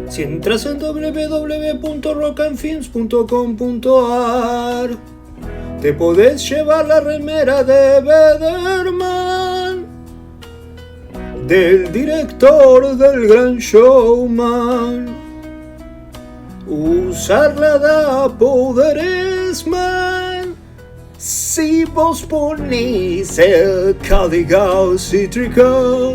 Si entras en www.rockandfilms.com.ar te podés llevar la remera de Bederman, del director del Gran Showman. Usarla da poderes, man. Si vos ponés el código cítrico,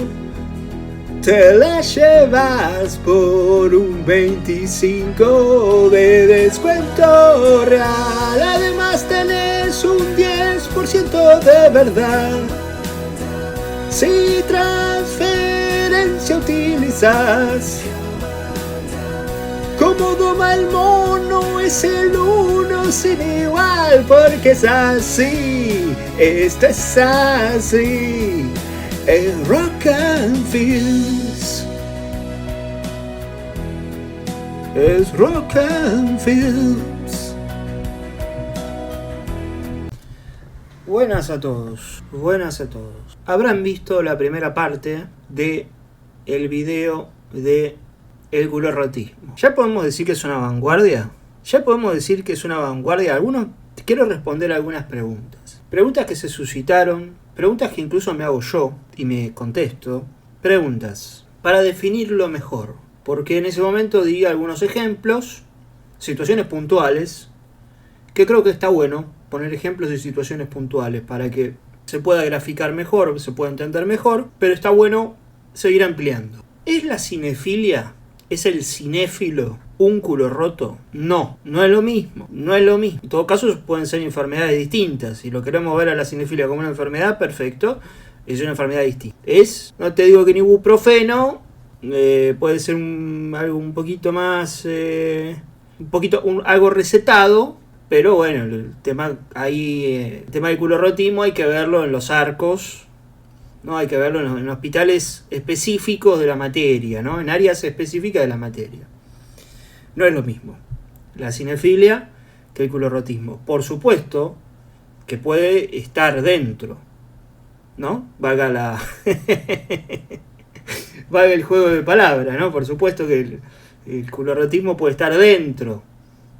te la llevas por un 25 de descuento real. Además tenés un 10% de verdad. Si transferencia utilizas, Cómodo Malmono es el uno sin igual, porque es así, esto es así. En Rock and Films es Rock and Films. Buenas a todos, buenas a todos. Habrán visto la primera parte de el video de el culorrotismo. ¿Ya podemos decir que es una vanguardia? ¿Ya podemos decir que es una vanguardia? Quiero responder algunas preguntas. Preguntas que se suscitaron, preguntas que incluso me hago yo y me contesto. Preguntas para definirlo mejor. Porque en ese momento di algunos ejemplos, situaciones puntuales, que creo que está bueno poner ejemplos de situaciones puntuales para que se pueda graficar mejor, se pueda entender mejor, pero está bueno seguir ampliando. ¿Es la cinefilia? ¿Es el cinéfilo un culo roto? No, no es lo mismo, no es lo mismo. En todo caso pueden ser enfermedades distintas. Si lo queremos ver a la cinefilia como una enfermedad, perfecto, es una enfermedad distinta. No te digo que ni ibuprofeno, puede ser algo un poquito más, algo recetado, pero bueno, el tema del culorrotismo hay que verlo en los arcos. No, hay que verlo en hospitales específicos de la materia, ¿no? En áreas específicas de la materia. No es lo mismo la cinefilia que el culorrotismo. Por supuesto que puede estar dentro, ¿no? Valga el juego de palabras, ¿no? Por supuesto que el culorrotismo puede estar dentro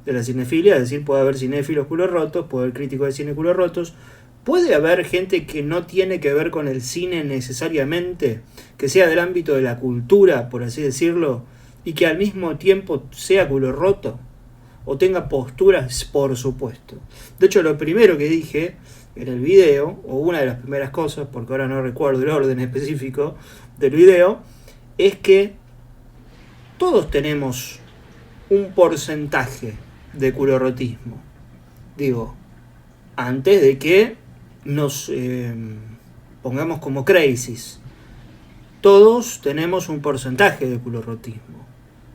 de la cinefilia, es decir, puede haber cinéfilos culorrotos, puede haber críticos de cine culorrotos. ¿Puede haber gente que no tiene que ver con el cine necesariamente, que sea del ámbito de la cultura, por así decirlo, y que al mismo tiempo sea culo roto? ¿O tenga posturas? Por supuesto. De hecho, lo primero que dije en el video, o una de las primeras cosas, porque ahora no recuerdo el orden específico del video, es que todos tenemos un porcentaje de culorrotismo. Digo, antes de que nos pongamos como crazies. Todos tenemos un porcentaje de culorrotismo,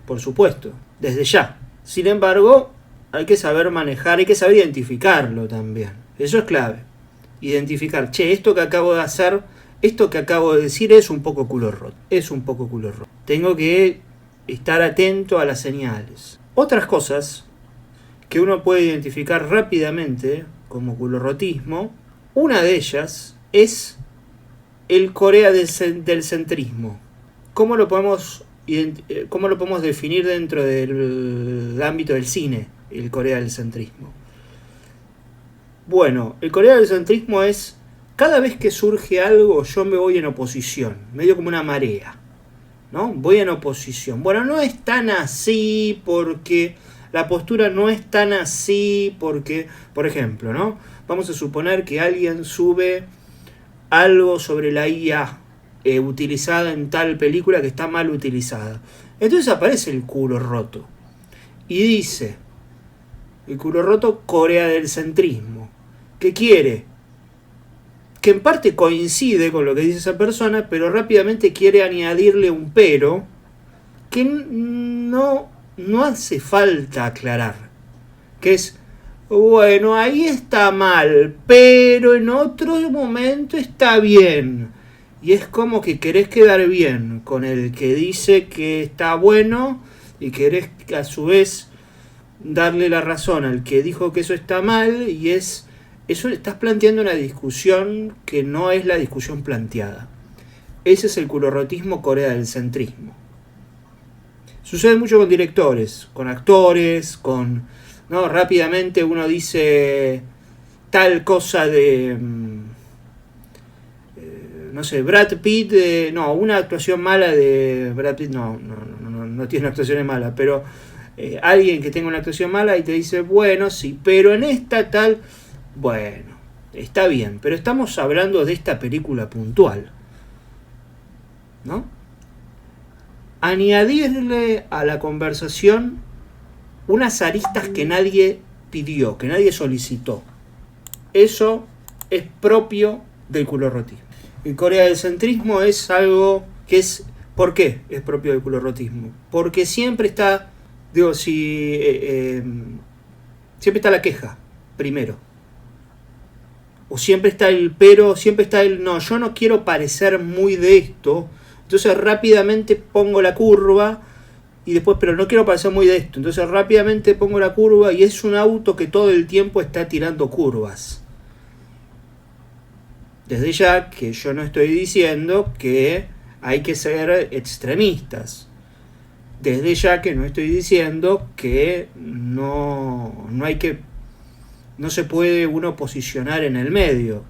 por supuesto, desde ya. Sin embargo, hay que saber manejar, hay que saber identificarlo también. Eso es clave. Identificar, esto que acabo de hacer, esto que acabo de decir es un poco culorroto. Es un poco culorroto. Tengo que estar atento a las señales. Otras cosas que uno puede identificar rápidamente como culorrotismo, una de ellas es el Corea del centrismo. ¿Cómo lo podemos definir dentro del ámbito del cine, el Corea del centrismo? Bueno, el Corea del centrismo es, cada vez que surge algo yo me voy en oposición, medio como una marea, ¿no? Voy en oposición. Bueno, no es tan así porque la postura no es tan así porque, por ejemplo, ¿no? Vamos a suponer que alguien sube algo sobre la IA utilizada en tal película que está mal utilizada. Entonces aparece el culo roto y dice, el culo roto Corea del centrismo. ¿Qué quiere? Que en parte coincide con lo que dice esa persona, pero rápidamente quiere añadirle un pero que no hace falta aclarar. Que es, bueno, ahí está mal, pero en otro momento está bien. Y es como que querés quedar bien con el que dice que está bueno y querés a su vez darle la razón al que dijo que eso está mal, y eso estás planteando una discusión que no es la discusión planteada. Ese es el culorrotismo Corea del centrismo. Sucede mucho con directores, con actores, ¿no? Rápidamente uno dice tal cosa de... no sé, Brad Pitt, no, una actuación mala de Brad Pitt, no tiene actuaciones malas, pero alguien que tenga una actuación mala y te dice, bueno, sí, pero en esta tal, bueno, está bien, pero estamos hablando de esta película puntual, ¿no? Añadirle a la conversación unas aristas que nadie pidió, que nadie solicitó. Eso es propio del culorrotismo. El corealcentrismo es algo que es... ¿Por qué es propio del culorrotismo? Porque siempre está... Digo, siempre está la queja, primero. O siempre está el pero, siempre está el no, yo no quiero parecer muy de esto. Entonces rápidamente pongo la curva y después, pero no quiero parecer muy de esto. Entonces rápidamente pongo la curva y es un auto que todo el tiempo está tirando curvas. Desde ya que yo no estoy diciendo que hay que ser extremistas. Desde ya que no estoy diciendo que no se puede uno posicionar en el medio.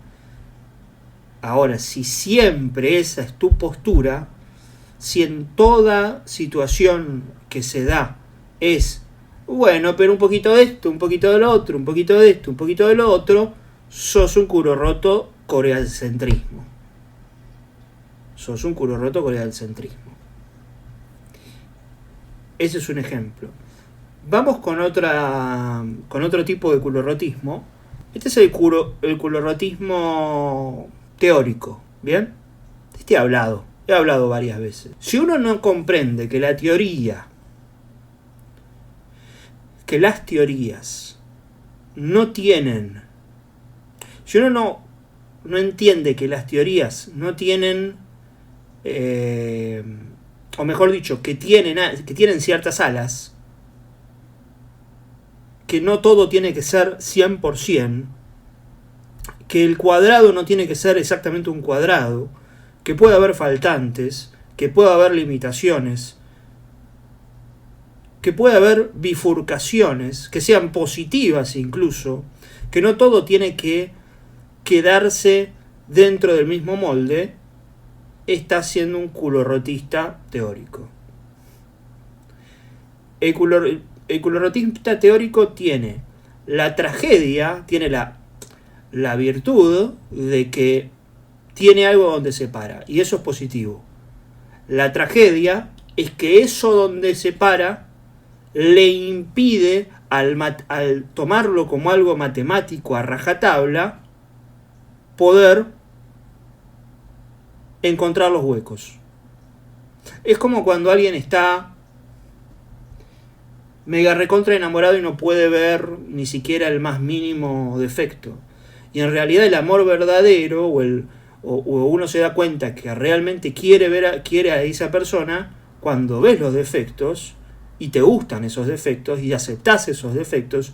Ahora, si siempre esa es tu postura, si en toda situación que se da es, bueno, pero un poquito de esto, un poquito de lo otro, un poquito de esto, un poquito de lo otro, sos un culo roto corealcentrismo. Sos un culo roto corealcentrismo. Ese es un ejemplo. Vamos con otro tipo de culorrotismo. Este es el culorrotismo teórico, ¿bien? He hablado varias veces. Si uno no comprende que las teorías no tienen... Si uno no entiende que las teorías no tienen... o mejor dicho, que tienen ciertas alas, que no todo tiene que ser 100%, que el cuadrado no tiene que ser exactamente un cuadrado, que puede haber faltantes, que puede haber limitaciones, que puede haber bifurcaciones, que sean positivas incluso, que no todo tiene que quedarse dentro del mismo molde, está siendo un culorrotista teórico. El culorrotista teórico tiene la tragedia, tiene la virtud de que tiene algo donde se para, y eso es positivo. La tragedia es que eso donde se para le impide, al tomarlo como algo matemático a rajatabla, poder encontrar los huecos. Es como cuando alguien está mega recontra enamorado y no puede ver ni siquiera el más mínimo defecto. Y en realidad el amor verdadero o uno se da cuenta que realmente quiere a esa persona cuando ves los defectos y te gustan esos defectos y aceptás esos defectos,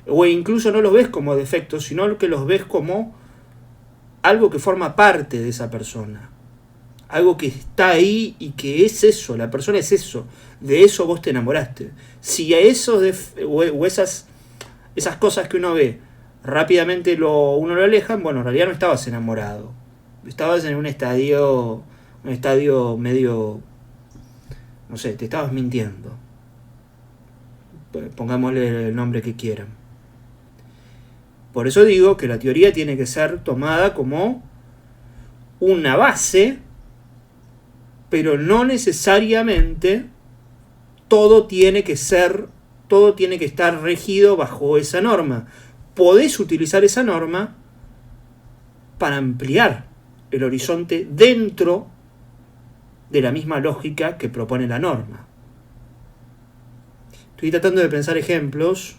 o incluso no los ves como defectos, sino que los ves como algo que forma parte de esa persona, algo que está ahí y que es eso, la persona es eso, de eso vos te enamoraste. Si a esos esas cosas que uno ve rápidamente uno lo aleja, bueno, en realidad no estabas enamorado, estabas en un estadio medio, no sé, te estabas mintiendo, pongámosle el nombre que quieran. Por eso digo que la teoría tiene que ser tomada como una base, pero no necesariamente todo tiene que estar regido bajo esa norma. Podés utilizar esa norma para ampliar el horizonte dentro de la misma lógica que propone la norma. Estoy tratando de pensar ejemplos,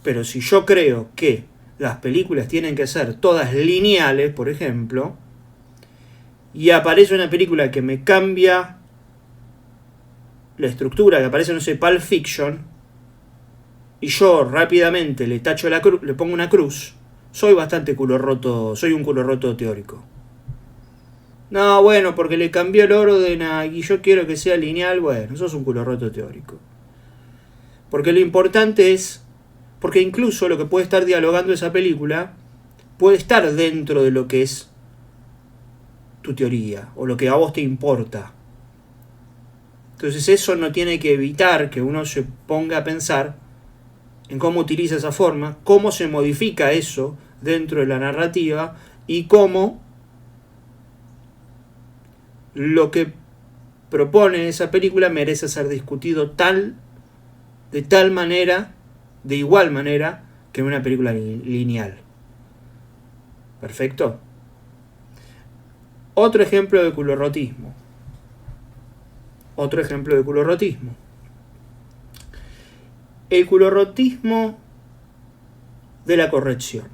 pero si yo creo que las películas tienen que ser todas lineales, por ejemplo, y aparece una película que me cambia la estructura, que aparece, no sé, Pulp Fiction, y yo rápidamente le tacho le pongo una cruz, soy un culo roto teórico. No, bueno, porque le cambió el orden y yo quiero que sea lineal. Bueno, eso es un culo roto teórico. Porque lo importante es, porque incluso lo que puede estar dialogando esa película puede estar dentro de lo que es tu teoría o lo que a vos te importa. Entonces eso no tiene que evitar que uno se ponga a pensar en cómo utiliza esa forma, cómo se modifica eso dentro de la narrativa y cómo lo que propone esa película merece ser discutido de tal manera, de igual manera que en una película lineal. ¿Perfecto? Otro ejemplo de culorrotismo. El culorrotismo de la corrección.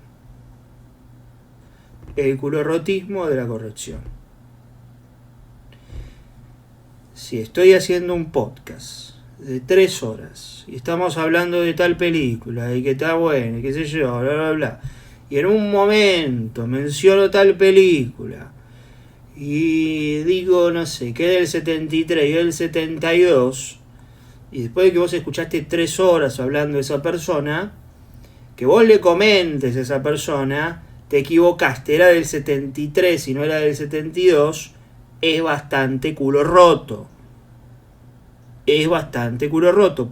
Si estoy haciendo un podcast de 3 horas y estamos hablando de tal película y que está buena y qué sé yo, bla bla bla, y en un momento menciono tal película y digo, no sé, que es del 73 y del 72, y después de que vos escuchaste 3 horas hablando de esa persona, que vos le comentes a esa persona, te equivocaste, era del 73 y no era del 72, es bastante culo roto.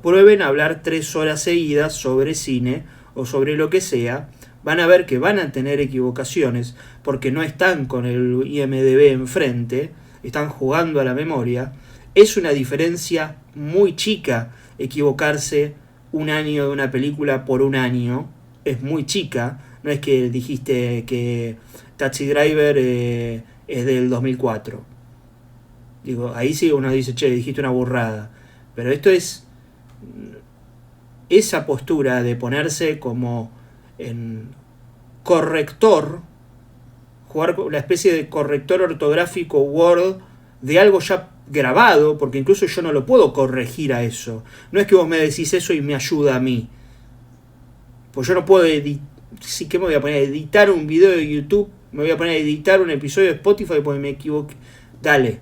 Prueben a hablar 3 horas seguidas sobre cine o sobre lo que sea. Van a ver que van a tener equivocaciones porque no están con el IMDb enfrente, están jugando a la memoria. Es una diferencia muy chica equivocarse un año de una película por un año. Es muy chica. No es que dijiste que Taxi Driver es del 2004. Digo, ahí sí uno dice, che, dijiste una burrada. Pero esto es esa postura de ponerse como en corrector, jugar la especie de corrector ortográfico Word de algo ya grabado, porque incluso yo no lo puedo corregir a eso. No es que vos me decís eso y me ayuda a mí. Pues yo no puedo sí que me voy a poner a editar un video de YouTube, me voy a poner a editar un episodio de Spotify porque me equivoqué. Dale.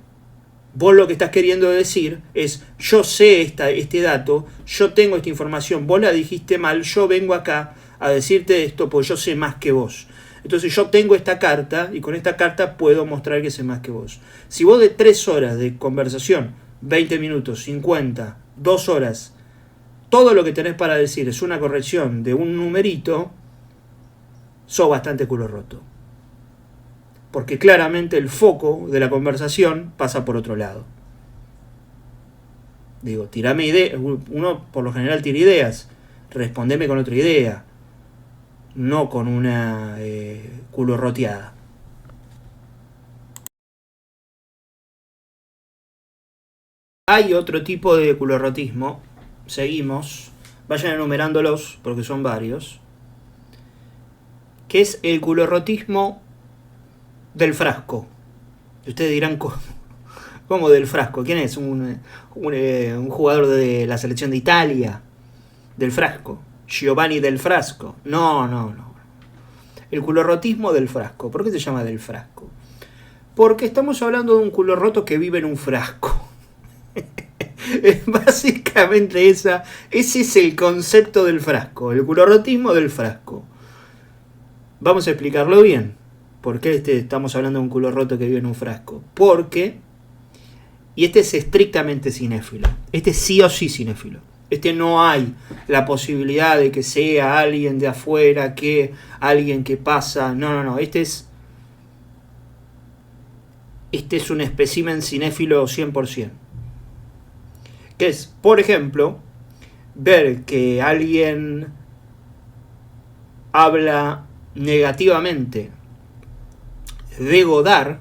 Vos lo que estás queriendo decir es, yo sé este dato, yo tengo esta información, vos la dijiste mal, yo vengo acá a decirte esto porque yo sé más que vos. Entonces yo tengo esta carta y con esta carta puedo mostrar que sé más que vos. Si vos de 3 horas de conversación, 20 minutos, 50, 2 horas, todo lo que tenés para decir es una corrección de un numerito, sos bastante culo roto. Porque claramente el foco de la conversación pasa por otro lado. Digo, tirame ideas. Uno por lo general tira ideas. Respondeme con otra idea. No con una culo roteada. Hay otro tipo de culorrotismo. Seguimos. Vayan enumerándolos porque son varios. Que es el culorrotismo del frasco. Ustedes dirán, ¿cómo del frasco? ¿Quién es? Un jugador de la selección de Italia. Del frasco. Giovanni del Frasco. No. El culorrotismo del frasco. ¿Por qué se llama del frasco? Porque estamos hablando de un culo roto que vive en un frasco. Básicamente ese es el concepto del frasco. El culorrotismo del frasco. Vamos a explicarlo bien. ¿Por qué estamos hablando de un culo roto que vive en un frasco? Porque, y este es estrictamente cinéfilo, este sí o sí cinéfilo, este no hay la posibilidad de que sea alguien de afuera, que alguien que pasa, no, este es un espécimen cinéfilo 100%. Que es, por ejemplo, ver que alguien habla negativamente de Godard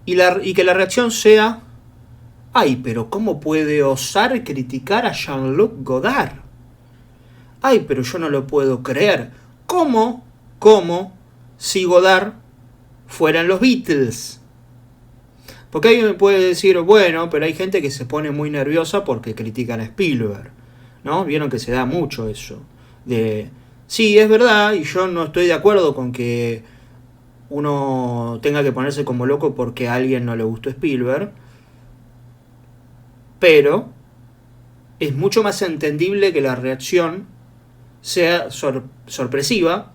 y que la reacción sea, ay, pero ¿cómo puede osar criticar a Jean-Luc Godard? Ay, pero yo no lo puedo creer. ¿Cómo si Godard fueran los Beatles? Porque alguien me puede decir, bueno, pero hay gente que se pone muy nerviosa porque critican a Spielberg, ¿no? Vieron que se da mucho eso. Sí, es verdad, y yo no estoy de acuerdo con que uno tenga que ponerse como loco porque a alguien no le gustó Spielberg, pero es mucho más entendible que la reacción sea sorpresiva,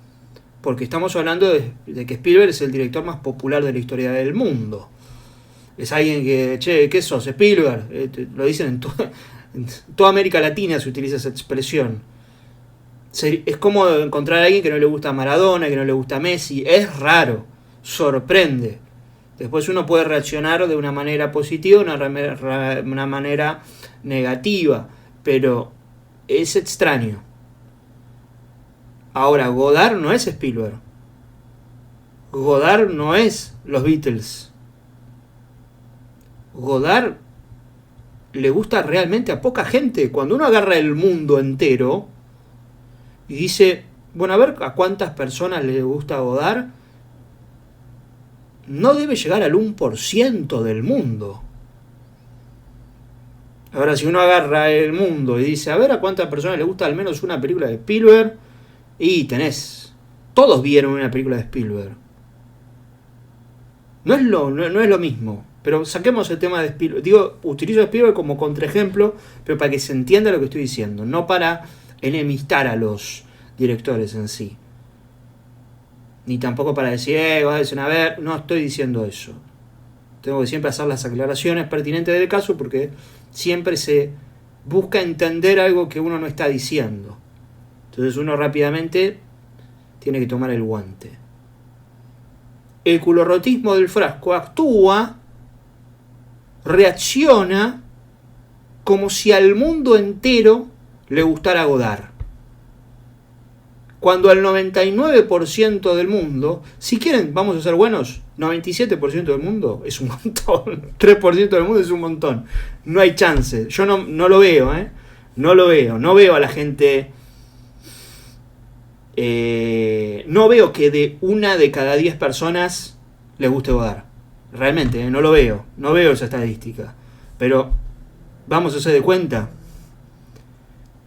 porque estamos hablando de que Spielberg es el director más popular de la historia del mundo. Es alguien que, che, ¿qué sos, Spielberg? Lo dicen en toda América Latina se utiliza esa expresión. Es como encontrar a alguien que no le gusta Maradona, que no le gusta Messi. Es raro, sorprende. Después uno puede reaccionar de una manera positiva o una manera negativa, pero es extraño. Ahora, Godard no es Spielberg. Godard no es los Beatles. Godard le gusta realmente a poca gente. Cuando uno agarra el mundo entero y dice, bueno, a ver a cuántas personas le gusta Godard, no debe llegar al 1% del mundo. Ahora, si uno agarra el mundo y dice, a ver a cuántas personas le gusta al menos una película de Spielberg, y tenés, todos vieron una película de Spielberg. No es lo mismo, pero saquemos el tema de Spielberg. Digo, utilizo a Spielberg como contraejemplo, pero para que se entienda lo que estoy diciendo, no para enemistar a los directores en sí. Ni tampoco para decir, a ver, no estoy diciendo eso. Tengo que siempre hacer las aclaraciones pertinentes del caso, porque siempre se busca entender algo que uno no está diciendo. Entonces uno rápidamente tiene que tomar el guante. El culorrotismo del frasco actúa, reacciona como si al mundo entero le gustara Godard. Cuando al 99% del mundo, si quieren, vamos a ser buenos, 97% del mundo es un montón, 3% del mundo es un montón. No hay chance. Yo no lo veo, no lo veo. No veo a la gente... no veo que de 1 de cada 10 personas le guste Godard. Realmente, no lo veo. No veo esa estadística. Pero vamos a hacer de cuenta.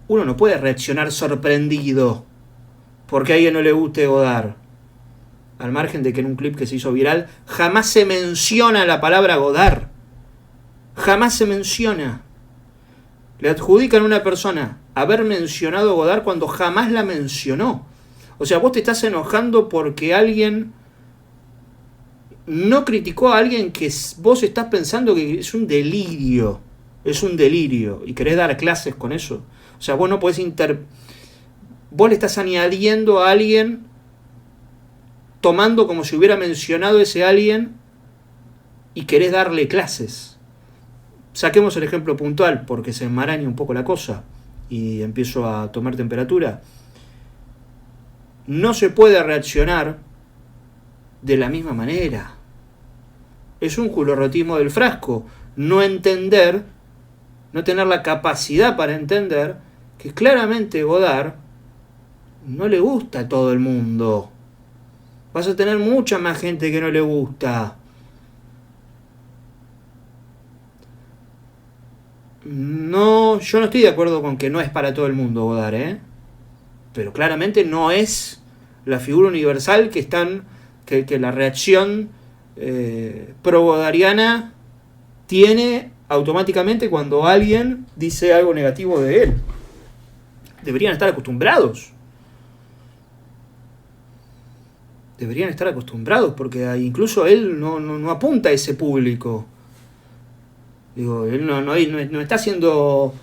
Uno no puede reaccionar sorprendido porque a alguien no le guste Godard. Al margen de que en un clip que se hizo viral jamás se menciona la palabra Godard. Jamás se menciona. Le adjudican a una persona haber mencionado Godard cuando jamás la mencionó. O sea, vos te estás enojando porque alguien no criticó a alguien que vos estás pensando que es un delirio. Es un delirio. Y querés dar clases con eso. O sea, vos no podés vos le estás añadiendo a alguien, tomando como si hubiera mencionado ese alguien, y querés darle clases. Saquemos el ejemplo puntual, porque se enmaraña un poco la cosa y empiezo a tomar temperatura. No se puede reaccionar de la misma manera. Es un culorrotismo del frasco. No entender, no tener la capacidad para entender que claramente Godard no le gusta a todo el mundo. Vas a tener mucha más gente que no le gusta. No, yo no estoy de acuerdo con que no es para todo el mundo Godard, pero claramente no es la figura universal que la reacción pro-godariana tiene automáticamente cuando alguien dice algo negativo de él. Deberían estar acostumbrados. Porque incluso él no apunta a ese público. Digo, él no está haciendo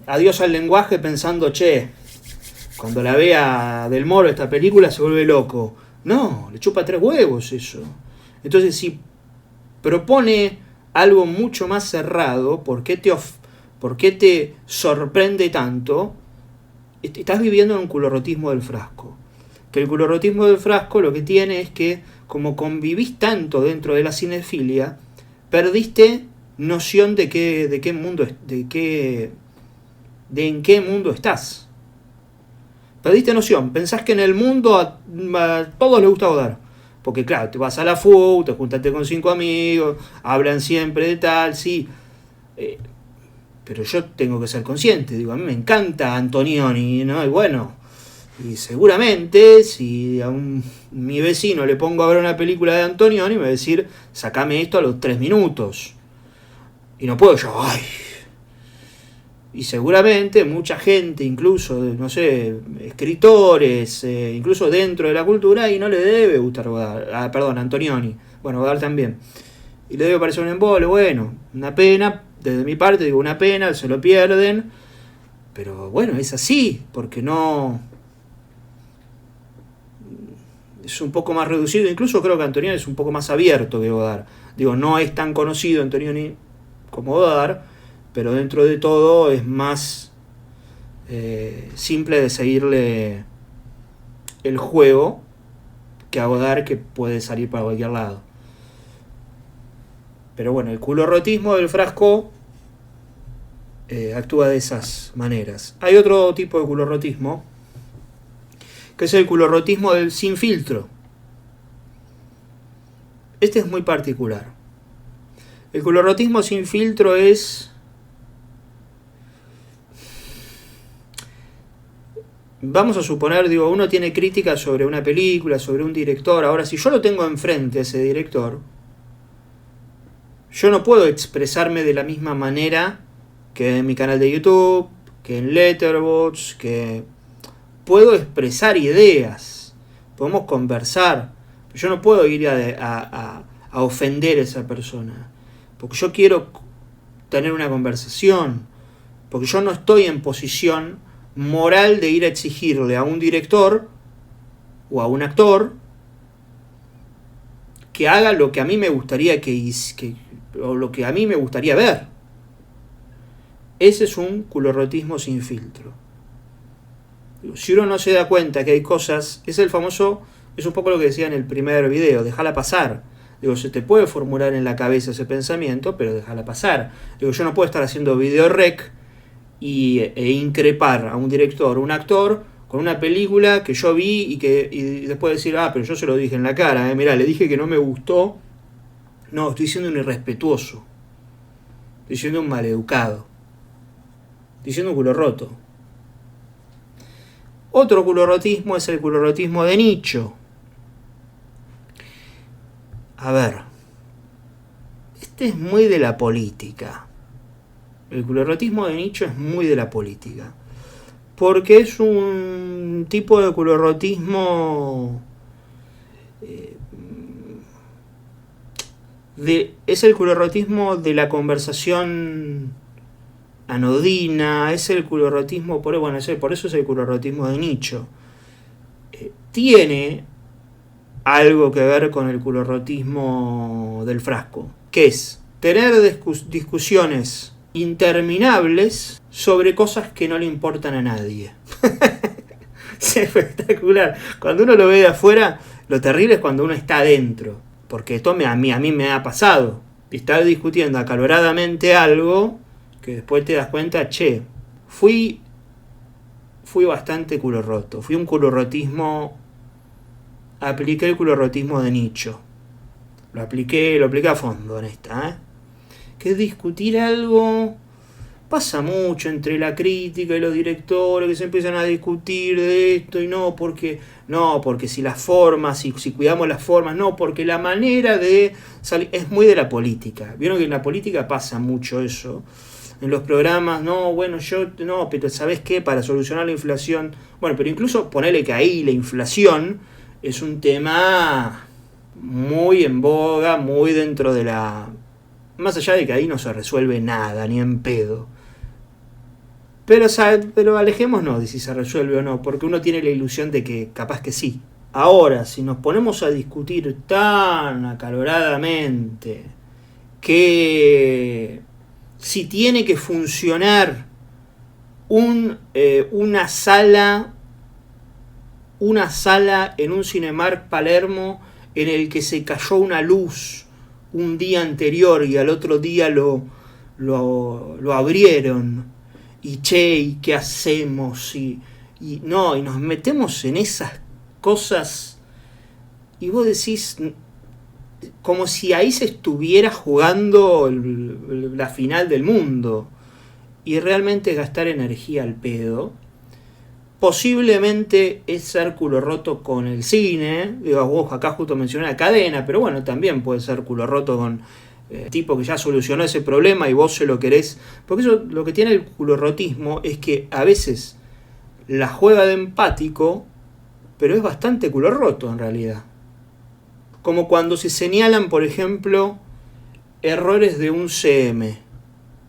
adiós al lenguaje pensando, che, cuando la vea Del Moro esta película se vuelve loco. No, le chupa 3 huevos eso. Entonces, si propone algo mucho más cerrado, ¿por qué te sorprende tanto? Estás viviendo en un culorrotismo del frasco. Que el culorrotismo del frasco lo que tiene es que, como convivís tanto dentro de la cinefilia, perdiste noción de en qué mundo estás. Perdiste noción. Pensás que en el mundo a todos les gusta Godard. Porque claro, te vas a la FU, te juntaste con 5 amigos, hablan siempre de tal, sí. Pero yo tengo que ser consciente. Digo, a mí me encanta Antonioni, ¿no? Y bueno, Y seguramente, si a mi vecino le pongo a ver una película de Antonioni, me va a decir, sacame esto a los 3 minutos. Y no puedo yo, ¡ay! Y seguramente mucha gente, incluso, no sé, escritores, incluso dentro de la cultura, y no le debe gustar Godard, Antonioni. Bueno, Godard también. Y le debe parecer un embole, bueno, una pena, desde mi parte digo una pena, se lo pierden. Pero bueno, es así, porque no... Es un poco más reducido, incluso creo que Antonioni es un poco más abierto que Godard. Digo, no es tan conocido Antonioni como Godard, pero dentro de todo es más simple de seguirle el juego que a Godard, que puede salir para cualquier lado. Pero bueno, el culorrotismo del Frasco actúa de esas maneras. Hay otro tipo de culorrotismo, que es el culorrotismo del sin filtro. Este es muy particular. El culorrotismo sin filtro es... Vamos a suponer, digo, uno tiene críticas sobre una película, sobre un director. Ahora, si yo lo tengo enfrente a ese director, yo no puedo expresarme de la misma manera que en mi canal de YouTube, que en Letterboxd, que puedo expresar ideas, podemos conversar. Yo no puedo ir a ofender a esa persona, porque yo quiero tener una conversación, porque yo no estoy en posición moral de ir a exigirle a un director o a un actor que haga lo que a mí me gustaría o lo que a mí me gustaría ver. Ese es un culorrotismo sin filtro. Si uno no se da cuenta que hay cosas, es un poco lo que decía en el primer video, déjala pasar. Digo, se te puede formular en la cabeza ese pensamiento, pero déjala pasar. Digo, yo no puedo estar haciendo video rec e increpar a un director o un actor con una película que yo vi y después decir, pero yo se lo dije en la cara, mirá, le dije que no me gustó. No, estoy siendo un irrespetuoso, estoy siendo un maleducado, estoy siendo un culo roto. Otro culorrotismo es el culorrotismo de nicho. A ver, este es muy de la política. El culorrotismo de nicho es muy de la política, porque es un tipo de culorrotismo es el culorrotismo de la conversación anodina, es el culorrotismo, por eso es el culorrotismo de nicho. Tiene algo que ver con el culorrotismo del Frasco, que es tener discusiones interminables sobre cosas que no le importan a nadie. Es espectacular. Cuando uno lo ve de afuera, lo terrible es cuando uno está adentro, porque esto a mí me ha pasado. Estar discutiendo acaloradamente algo que después te das cuenta, fui bastante culo roto. Fui un culorrotismo. Apliqué el culorrotismo de nicho. Lo apliqué a fondo en esta, que es discutir algo. Pasa mucho entre la crítica y los directores que se empiezan a discutir de esto y porque si las formas, si cuidamos las formas, porque la manera de salir es muy de la política. Vieron que en la política pasa mucho eso. En los programas, pero ¿sabés qué? Para solucionar la inflación, pero incluso ponerle que ahí la inflación es un tema muy en boga, muy dentro de la... Más allá de que ahí no se resuelve nada, ni en pedo. Pero alejémonos de si se resuelve o no, porque uno tiene la ilusión de que capaz que sí. Ahora, si nos ponemos a discutir tan acaloradamente que si tiene que funcionar una sala en un Cinemark Palermo en el que se cayó una luz un día anterior y al otro día lo abrieron, y ¿qué hacemos? Y nos metemos en esas cosas y vos decís, como si ahí se estuviera jugando la final del mundo, y realmente gastar energía al pedo. Posiblemente es ser culo roto con el cine. Digo, vos acá justo mencioné la cadena, pero bueno, también puede ser culo roto con tipo que ya solucionó ese problema y vos se lo querés. Porque eso, lo que tiene el culorrotismo es que a veces la juega de empático, pero es bastante culo roto en realidad. Como cuando se señalan, por ejemplo, errores de un CM.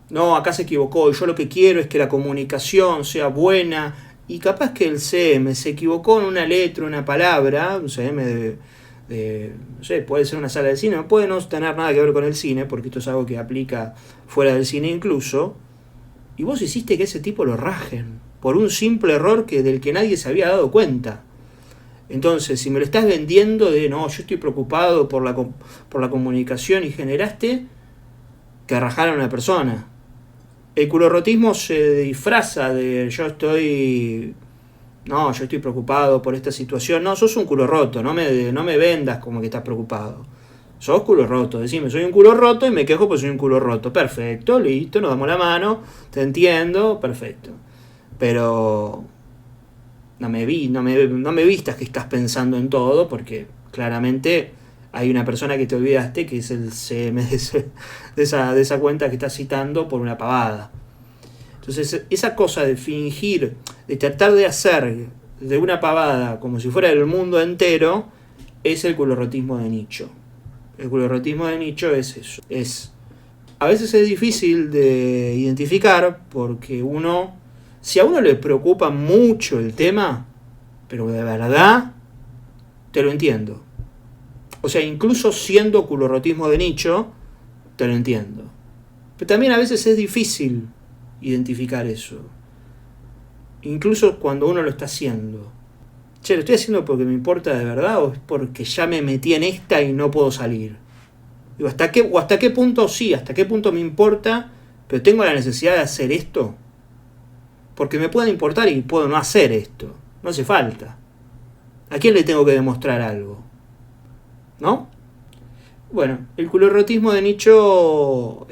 No, acá se equivocó, y yo lo que quiero es que la comunicación sea buena. Y capaz que el CM se equivocó en una letra, una palabra, un CM no sé, puede ser una sala de cine, no puede no tener nada que ver con el cine, porque esto es algo que aplica fuera del cine incluso, y vos hiciste que ese tipo lo rajen, por un simple error del que nadie se había dado cuenta. Entonces, si me lo estás vendiendo de, no, yo estoy preocupado por la comunicación y generaste que rajaran a una persona. El culorrotismo se disfraza de yo estoy preocupado por esta situación. No, sos un culo roto, no me vendas como que estás preocupado. Sos culo roto, decime, soy un culo roto y me quejo porque soy un culo roto. Perfecto, listo, nos damos la mano, te entiendo, perfecto. Pero no me vistas que estás pensando en todo, porque claramente hay una persona que te olvidaste que es el CM de esa cuenta que estás citando por una pavada. Entonces, esa cosa de fingir, de tratar de hacer de una pavada como si fuera el mundo entero, es el culorrotismo de nicho. El culorrotismo de nicho es eso. A veces es difícil de identificar porque si a uno le preocupa mucho el tema, pero de verdad, te lo entiendo. O sea, incluso siendo culorrotismo de nicho, te lo entiendo. Pero también a veces es difícil identificar eso. Incluso cuando uno lo está haciendo. Che, ¿lo estoy haciendo porque me importa de verdad o es porque ya me metí en esta y no puedo salir? Digo, ¿hasta qué punto sí? ¿Hasta qué punto me importa? Pero tengo la necesidad de hacer esto. Porque me puede importar y puedo no hacer esto. No hace falta. ¿A quién le tengo que demostrar algo? ¿No? Bueno, el culorrotismo de nicho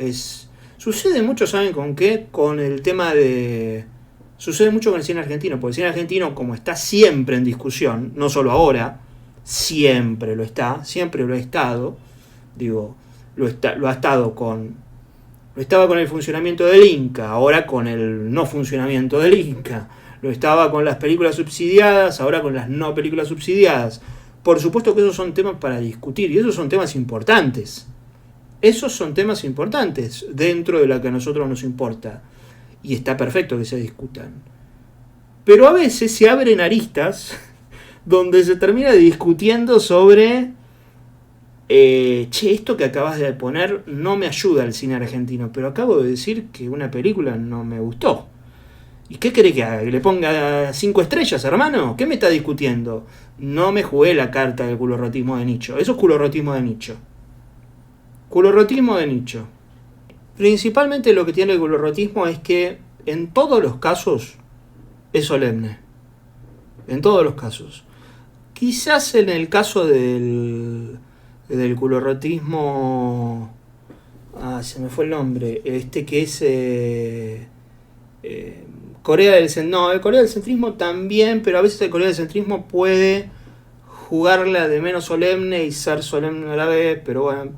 sucede mucho, ¿saben con qué? Con el tema de... Sucede mucho con el cine argentino, porque el cine argentino, como está siempre en discusión, no solo ahora, siempre lo está, siempre lo ha estado, digo, lo estaba con el funcionamiento del Inca, ahora con el no funcionamiento del Inca, lo estaba con las películas subsidiadas, ahora con las no películas subsidiadas. Por supuesto que esos son temas para discutir y esos son temas importantes. Esos son temas importantes dentro de lo que a nosotros nos importa. Y está perfecto que se discutan. Pero a veces se abren aristas donde se termina discutiendo sobre esto que acabas de poner no me ayuda al cine argentino, pero acabo de decir que una película no me gustó. ¿Y qué querés que haga? ¿Que le ponga 5 estrellas, hermano? ¿Qué me está discutiendo? No me jugué la carta del culorrotismo de nicho. Eso es culorrotismo de nicho. Culorrotismo de nicho. Principalmente lo que tiene el culorrotismo es que en todos los casos es solemne. En todos los casos. Quizás en el caso del culorrotismo... se me fue el nombre. Que es... Corea del Centrismo. No, el Corea del Centrismo también, pero a veces el Corea del Centrismo puede jugarla de menos solemne y ser solemne a la vez, pero bueno,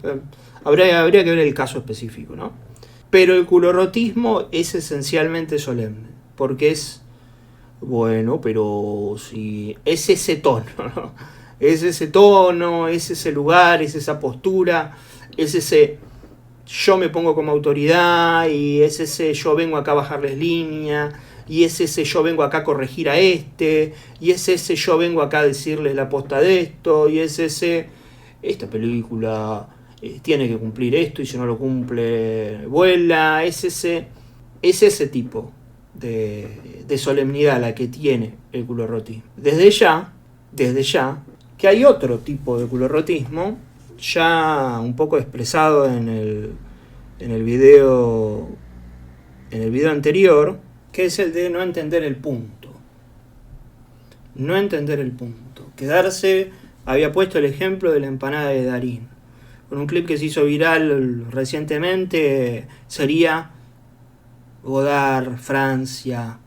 habría que ver el caso específico, ¿no? Pero el culorrotismo es esencialmente solemne, porque es, bueno, pero si es ese tono, ¿no? Es ese tono, es ese lugar, es esa postura, es ese yo me pongo como autoridad y es ese yo vengo acá a bajarles línea y es ese yo vengo acá a corregir a y es ese yo vengo acá a decirles la posta de esto y es esta película tiene que cumplir esto y si no lo cumple vuela, es ese tipo de solemnidad la que tiene el culorrotismo. Desde ya que hay otro tipo de culorrotismo ya un poco expresado en el video anterior, que es el de no entender el punto. No entender el punto. Quedarse, había puesto el ejemplo de la empanada de Darín. Con un clip que se hizo viral recientemente, sería Godard, Francia.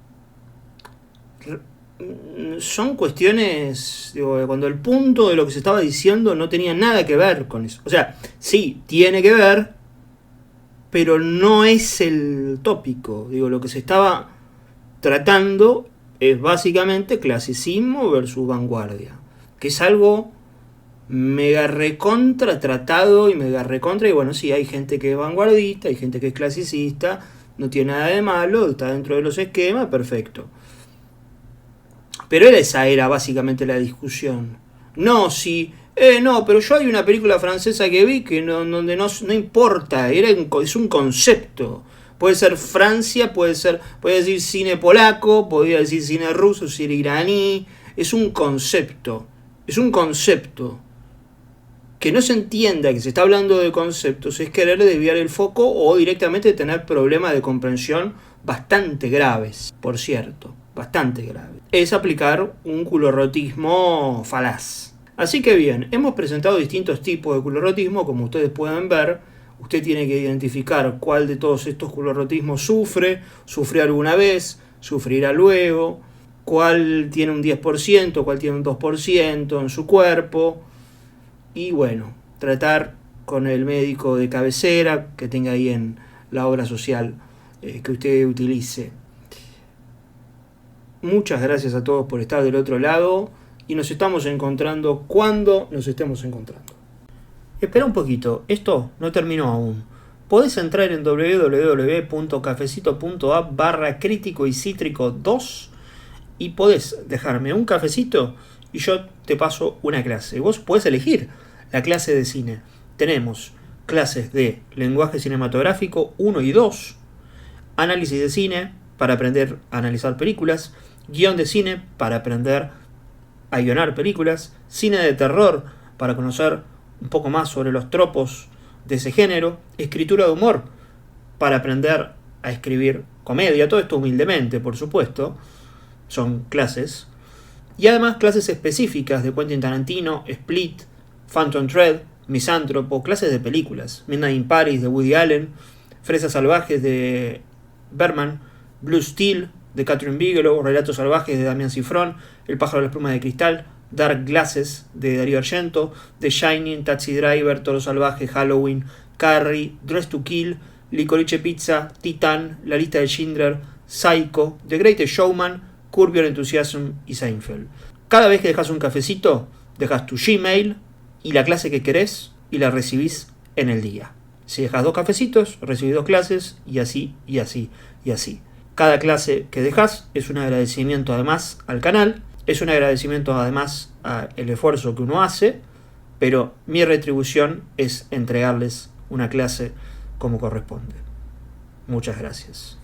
son cuestiones, digo, cuando el punto de lo que se estaba diciendo no tenía nada que ver con eso. O sea, sí, tiene que ver, pero no es el tópico. Digo, lo que se estaba tratando es básicamente clasicismo versus vanguardia, que es algo mega recontra tratado y mega recontra, y bueno, sí, hay gente que es vanguardista, hay gente que es clasicista, no tiene nada de malo, está dentro de los esquemas, perfecto. Pero esa era básicamente la discusión. No, si... no, pero yo hay una película francesa que vi que donde no importa, es un concepto. Puede ser Francia, puede decir cine polaco, podría decir cine ruso, cine iraní. Es un concepto. Es un concepto. Que no se entienda que se está hablando de conceptos es querer desviar el foco o directamente tener problemas de comprensión bastante graves, por cierto, bastante graves. Es aplicar un culorrotismo falaz. Así que bien, hemos presentado distintos tipos de culorrotismo, como ustedes pueden ver. Usted tiene que identificar cuál de todos estos culorrotismos sufre alguna vez, sufrirá luego, cuál tiene un 10%, cuál tiene un 2% en su cuerpo. Y bueno, tratar con el médico de cabecera que tenga ahí en la obra social que usted utilice. Muchas gracias a todos por estar del otro lado y nos estamos encontrando cuando nos estemos encontrando. Espera un poquito, esto no terminó aún. Podés entrar en www.cafecito.app/crítico y cítrico 2 y podés dejarme un cafecito y yo te paso una clase. Vos podés elegir la clase de cine. Tenemos clases de lenguaje cinematográfico 1 y 2, análisis de cine para aprender a analizar películas, guión de cine para aprender a guionar películas, cine de terror para conocer un poco más sobre los tropos de ese género, escritura de humor para aprender a escribir comedia, todo esto humildemente, por supuesto, son clases, y además clases específicas de Quentin Tarantino, Split, Phantom Thread, Misántropo, clases de películas, Midnight in Paris de Woody Allen, Fresas Salvajes de Berman, Blue Steel de Catherine Bigelow, Relatos Salvajes de Damián Cifrón, El pájaro de las plumas de cristal, Dark Glasses de Darío Argento, The Shining, Taxi Driver, Toro Salvaje, Halloween, Carrie, Dress to Kill, Licorice Pizza, Titán, La lista de Schindler, Psycho, The Greatest Showman, Curb Your Enthusiasm y Seinfeld. Cada vez que dejas un cafecito, dejas tu Gmail y la clase que querés y la recibís en el día. Si dejas 2 cafecitos, recibís 2 clases y así, y así, y así. Cada clase que dejas es un agradecimiento además al canal, es un agradecimiento además al esfuerzo que uno hace, pero mi retribución es entregarles una clase como corresponde. Muchas gracias.